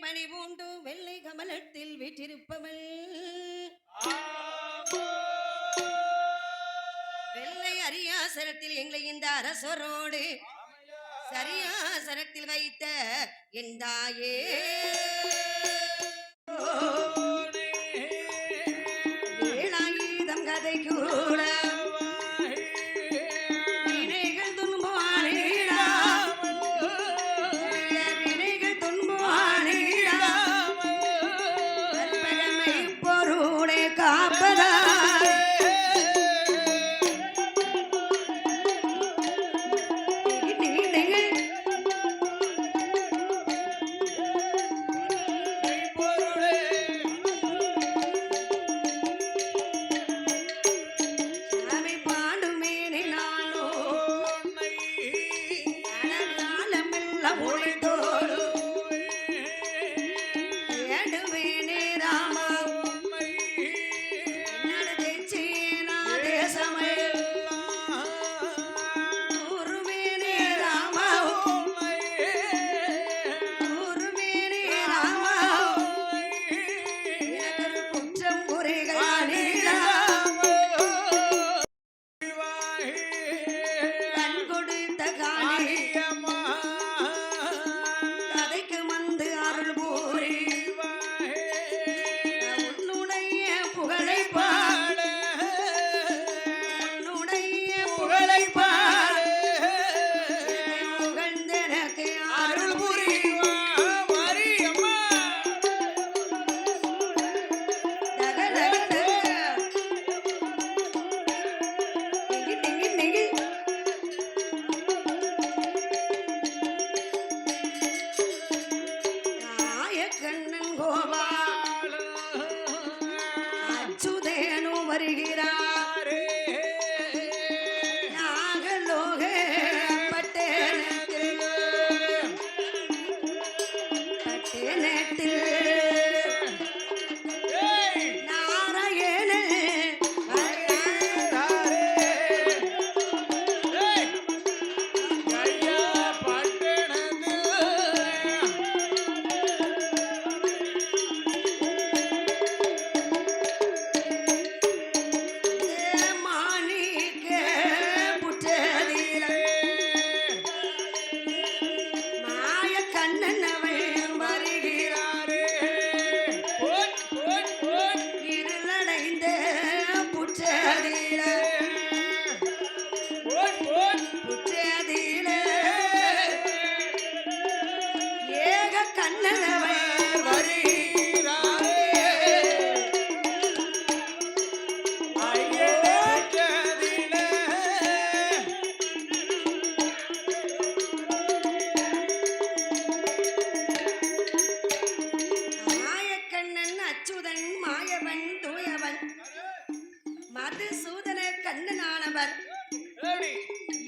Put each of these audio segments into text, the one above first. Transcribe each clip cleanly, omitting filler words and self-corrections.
மணி பூண்டு வெள்ளை கமலத்தில் வீற்றிருப்பவள் வெள்ளை அரியாசனத்தில் எங்களை இந்த அரசரோடு சரியாசனத்தில் வைத்த என் தாயே வேலாயுதம் கதை கூட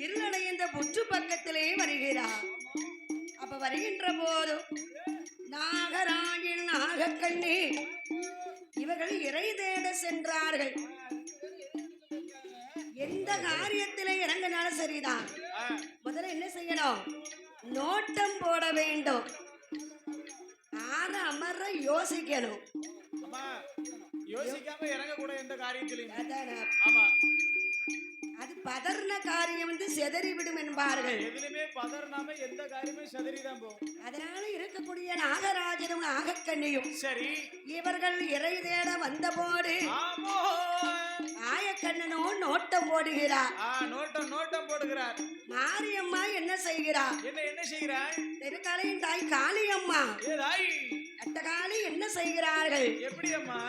இருளடைந்த புற்று பக்கத்திலே வருகிறார். அப்ப வருகின்ற போது நாகராஜன் நாகக்கண்ணி இவர்கள் இறை தேட சென்றார்கள். எந்த காரியத்திலே இறங்கினாலும் சரிதான், முதல்ல என்ன செய்யணும்? நோட்டம் போட வேண்டும். ஆற அமர யோசிக்கணும். யோசிக்காம இறங்க கூட எந்த காரியத்திலும். அது பதர்ன காரியம் வந்து செதறி விடும் என்பார்கள். எதிலுமே பதர்னாம எந்த காரியமும் செதறிதான் போகும். அதனால இருக்கக்கூடிய நாகராஜனும் நாகக்கண்ணியும் சரி இவர்கள் இறை தேட வந்தபோது ஆயக்கண்ணனோ நோட்டம் போடுகிறார். நோட்டம் போடுகிறார். மாரியம்மா என்ன செய்கிறார்? என்ன செய்கிறார்? திருக்காலையின் தாய் காளியம்மா அட்டகாலி என்ன செய்கிறார்கள்? எப்படி அம்மா?